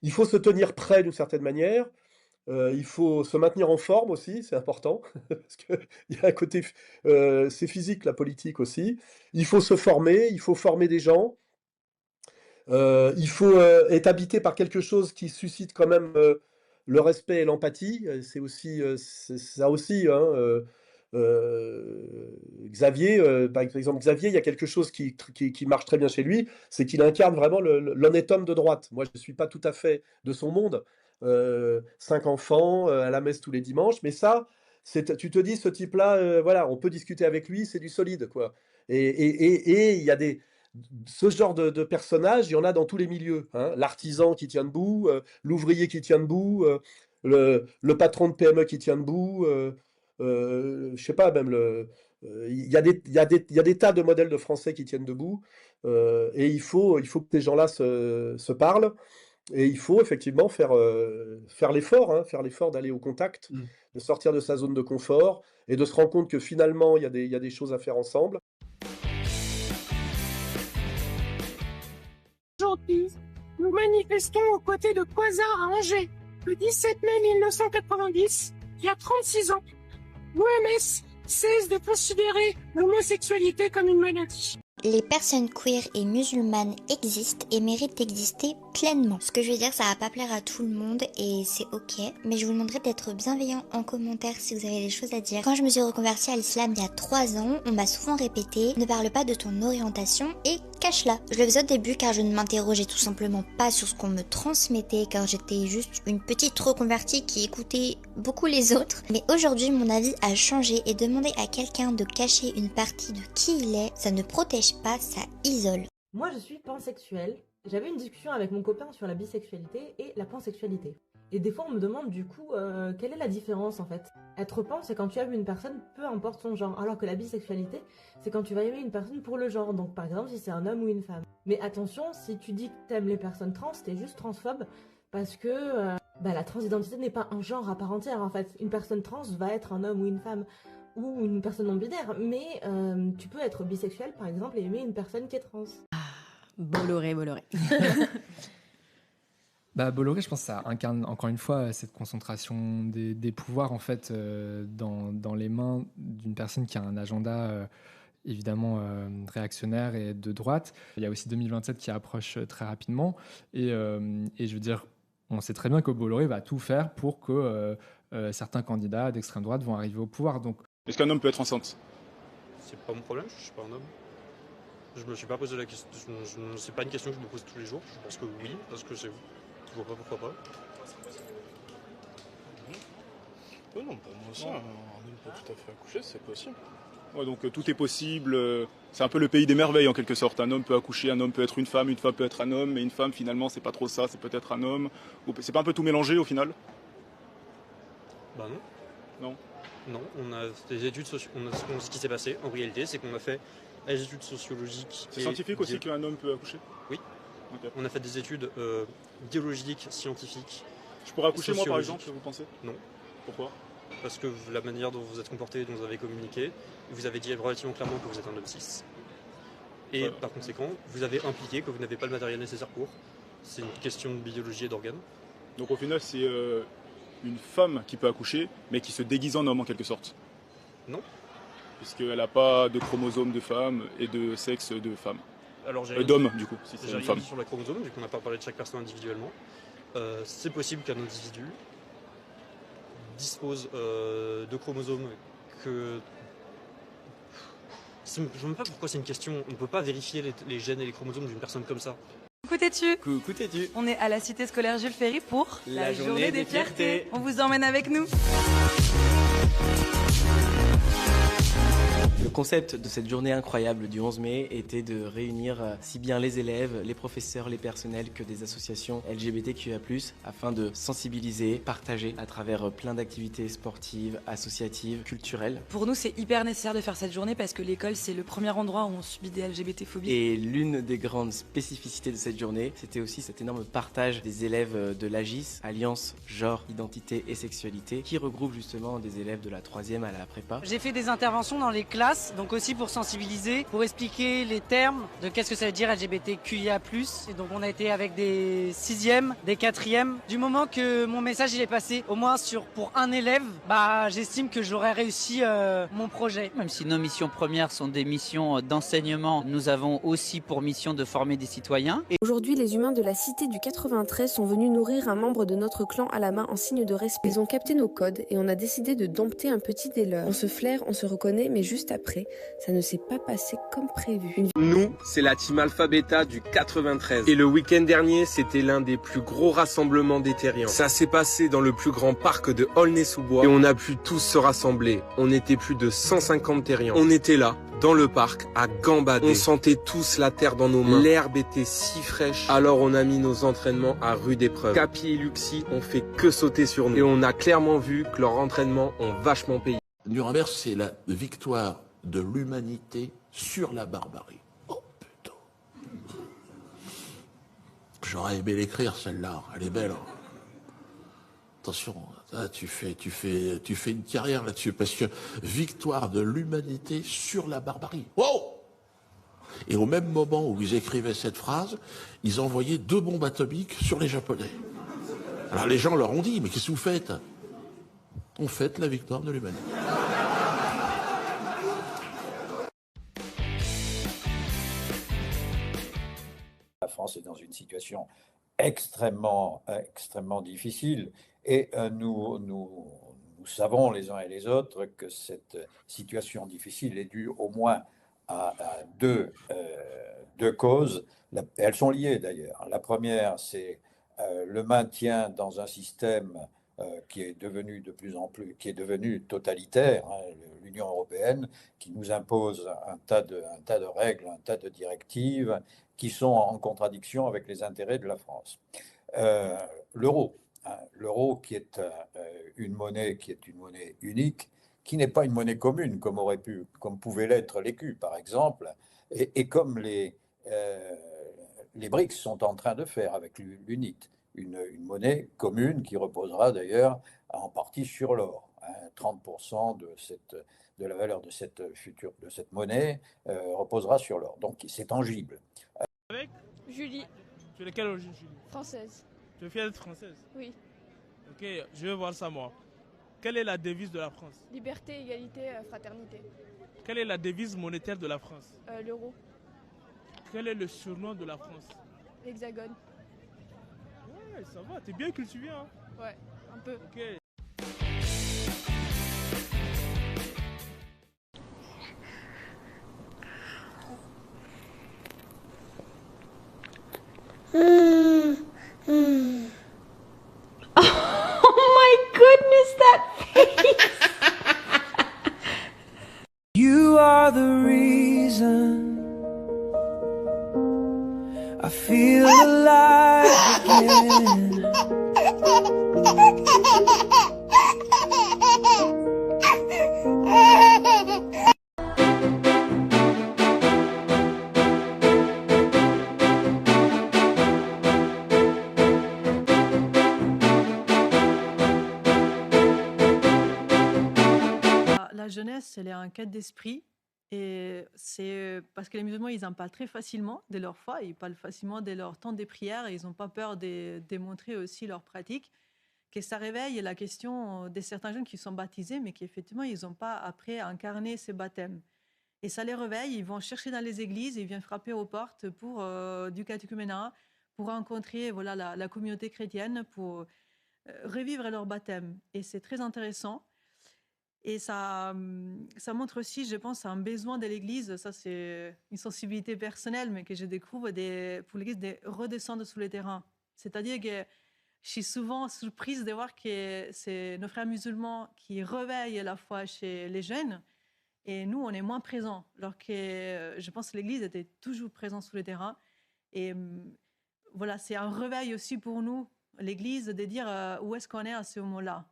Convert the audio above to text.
Il faut se tenir prêt d'une certaine manière. Il faut se maintenir en forme aussi, c'est important, parce qu'il y a un côté, c'est physique la politique aussi. Il faut se former, il faut former des gens. Il faut être habité par quelque chose qui suscite quand même le respect et l'empathie. C'est aussi, c'est ça aussi, hein. Xavier, par exemple, Xavier, il y a quelque chose qui marche très bien chez lui, c'est qu'il incarne vraiment l'honnête homme de droite. Moi, je ne suis pas tout à fait de son monde. 5 enfants, à la messe tous les dimanches, mais ça, tu te dis, ce type-là, voilà, on peut discuter avec lui, c'est du solide, quoi. Et il y a ce genre de personnage, il y en a dans tous les milieux, hein. L'artisan qui tient debout, l'ouvrier qui tient debout, le patron de PME qui tient debout, je sais pas, même il y a il y a des tas de modèles de Français qui tiennent debout, et il faut que ces gens-là se parlent, et il faut effectivement faire l'effort, hein, faire l'effort d'aller au contact, Mm. de sortir de sa zone de confort, et de se rendre compte que finalement, il y a des choses à faire ensemble. Aujourd'hui, nous manifestons aux côtés de Quasar à Angers, le 17 mai 1990, il y a 36 ans. L'OMS cesse de considérer l'homosexualité comme une maladie. Les personnes queer et musulmanes existent et méritent d'exister pleinement. Ce que je veux dire, ça va pas plaire à tout le monde et c'est ok, mais je vous demanderai d'être bienveillant en commentaire si vous avez des choses à dire. Quand je me suis reconvertie à l'islam il y a 3 ans, on m'a souvent répété « Ne parle pas de ton orientation et cache-la ». Je le faisais au début car je ne m'interrogeais tout simplement pas sur ce qu'on me transmettait, car j'étais juste une petite reconvertie qui écoutait beaucoup les autres. Mais aujourd'hui, mon avis a changé et demander à quelqu'un de cacher une partie de qui il est, ça ne protège pas, ça isole. Moi, je suis pansexuelle. J'avais une discussion avec mon copain sur la bisexualité et la pansexualité. Et des fois, on me demande du coup, quelle est la différence en fait? Être pan, c'est quand tu aimes une personne, peu importe son genre. Alors que la bisexualité, c'est quand tu vas aimer une personne pour le genre. Donc par exemple, si c'est un homme ou une femme. Mais attention, si tu dis que t'aimes les personnes trans, t'es juste transphobe. Parce que la transidentité n'est pas un genre à part entière en fait. Une personne trans va être un homme ou une femme. Ou une personne non binaire, mais tu peux être bisexuel par exemple et aimer une personne qui est trans. Bolloré. Bolloré, je pense que ça incarne encore une fois cette concentration des pouvoirs en fait dans les mains d'une personne qui a un agenda évidemment réactionnaire et de droite. Il y a aussi 2027 qui approche très rapidement et je veux dire, on sait très bien que Bolloré va tout faire pour que certains candidats d'extrême droite vont arriver au pouvoir. Donc, est-ce qu'un homme peut être enceinte? C'est pas mon problème, je suis pas un homme. Je me suis pas posé la question, c'est pas une question que je me pose tous les jours. Je pense que oui, parce que je vois pas pourquoi pas. Oui, non, pour moi aussi, un homme peut tout à fait accoucher, c'est possible. Ouais, donc tout est possible, c'est un peu le pays des merveilles en quelque sorte. Un homme peut accoucher, un homme peut être une femme peut être un homme, mais une femme finalement c'est pas trop ça, c'est peut-être un homme. C'est pas un peu tout mélangé au final? Bah non. Non. Non, on a des études ce qui s'est passé en réalité, c'est qu'on a fait des études sociologiques. C'est scientifique aussi qu'un homme peut accoucher? Oui. Okay. On a fait des études biologiques, scientifiques. Je pourrais accoucher moi par exemple, vous pensez? Non. Pourquoi? Parce que la manière dont vous êtes comporté, dont vous avez communiqué, vous avez dit relativement clairement que vous êtes un homme cis. Et par conséquent, vous avez impliqué que vous n'avez pas le matériel nécessaire pour. C'est une question de biologie et d'organes. Donc au final, c'est une femme qui peut accoucher, mais qui se déguise en homme en quelque sorte? Non. Puisqu'elle n'a pas de chromosomes de femme et de sexe de femme. Alors d'homme du coup, si c'est une femme. Sur la chromosome, vu qu'on n'a pas parlé de chaque personne individuellement, c'est possible qu'un individu dispose de chromosomes que... Je ne sais même pas pourquoi c'est une question. On ne peut pas vérifier les gènes et les chromosomes d'une personne comme ça. Coucou Tétu. Coucou Tétu. On est à la cité scolaire Jules Ferry pour la journée des fiertés. On vous emmène avec nous. Le concept de cette journée incroyable du 11 mai était de réunir si bien les élèves, les professeurs, les personnels que des associations LGBTQIA+, afin de sensibiliser, partager à travers plein d'activités sportives, associatives, culturelles. Pour nous, c'est hyper nécessaire de faire cette journée parce que l'école, c'est le premier endroit où on subit des LGBT-phobies. Et l'une des grandes spécificités de cette journée, c'était aussi cet énorme partage des élèves de l'AGIS, Alliance Genre, Identité et Sexualité, qui regroupe justement des élèves de la 3e à la prépa. J'ai fait des interventions dans les classes classe, donc aussi pour sensibiliser, pour expliquer les termes de qu'est-ce que ça veut dire LGBTQIA+. Et donc on a été avec des 6e, des 4e. Du moment que mon message il est passé au moins pour un élève, bah j'estime que j'aurais réussi mon projet. Même si nos missions premières sont des missions d'enseignement, nous avons aussi pour mission de former des citoyens. Aujourd'hui, les humains de la cité du 93 sont venus nourrir un membre de notre clan à la main en signe de respect. Ils ont capté nos codes et on a décidé de dompter un petit des leurs. On se flaire, on se reconnaît, mais juste après, ça ne s'est pas passé comme prévu. Nous, c'est la team Alpha Beta du 93. Et le week-end dernier, c'était l'un des plus gros rassemblements des terriens. Ça s'est passé dans le plus grand parc de Aulnay-sous-Bois et on a pu tous se rassembler. On était plus de 150 terriens. On était là, dans le parc, à gambader. On sentait tous la terre dans nos mains. L'herbe était si fraîche. Alors on a mis nos entraînements à rude épreuve. Capi et Luxi ont fait que sauter sur nous. Et on a clairement vu que leurs entraînements ont vachement payé. Nuremberg, c'est la victoire de l'humanité sur la barbarie. Oh putain. J'aurais aimé l'écrire celle-là. Elle est belle. Attention, là, tu fais une carrière là-dessus, parce que victoire de l'humanité sur la barbarie. Wow! Et au même moment où ils écrivaient cette phrase, ils envoyaient 2 bombes atomiques sur les Japonais. Alors les gens leur ont dit, mais qu'est-ce que vous faites? On fête la victoire de l'humanité. La France est dans une situation extrêmement difficile et nous savons les uns et les autres que cette situation difficile est due au moins à deux causes. Elles sont liées d'ailleurs. La première, c'est le maintien dans un système qui est devenu qui est devenu totalitaire, hein, l'Union européenne, qui nous impose un tas de règles, un tas de directives qui sont en contradiction avec les intérêts de la France. L'euro, hein, l'euro qui est une monnaie unique, qui n'est pas une monnaie commune comme pouvait l'être l'écu par exemple, et comme les BRICS sont en train de faire avec l'UNIT, une monnaie commune qui reposera d'ailleurs en partie sur l'or. 30% de la valeur de cette monnaie reposera sur l'or. Donc c'est tangible. Avec Julie. Tu es de quelle origine, Julie? Française. Tu es fière d'être française? Oui. Ok, je vais voir ça moi. Quelle est la devise de la France? Liberté, égalité, fraternité. Quelle est la devise monétaire de la France? L'euro. Quel est le surnom de la France? L'hexagone. Ouais, ça va, t'es bien cultivé, hein? Ouais, un peu. Ok. Oh my goodness, that face! You are the reason I feel alive again. La jeunesse, elle est en quête d'esprit. Et c'est parce que les musulmans, ils en parlent très facilement de leur foi, ils parlent facilement de leur temps de prière et ils n'ont pas peur de démontrer aussi leur pratique. Que ça réveille la question de certains jeunes qui sont baptisés, mais qui effectivement, ils n'ont pas après incarné ce baptême. Et ça les réveille, ils vont chercher dans les églises, ils viennent frapper aux portes pour du catéchuménat, pour rencontrer la communauté chrétienne, pour revivre leur baptême. Et c'est très intéressant. Et ça montre aussi, je pense, un besoin de l'Église, ça c'est une sensibilité personnelle, mais que je découvre pour l'Église de redescendre sur le terrain. C'est-à-dire que je suis souvent surprise de voir que c'est nos frères musulmans qui réveillent la foi chez les jeunes, et nous, on est moins présents, alors que je pense que l'Église était toujours présente sur le terrain. Et voilà, c'est un réveil aussi pour nous, l'Église, de dire où est-ce qu'on est à ce moment-là.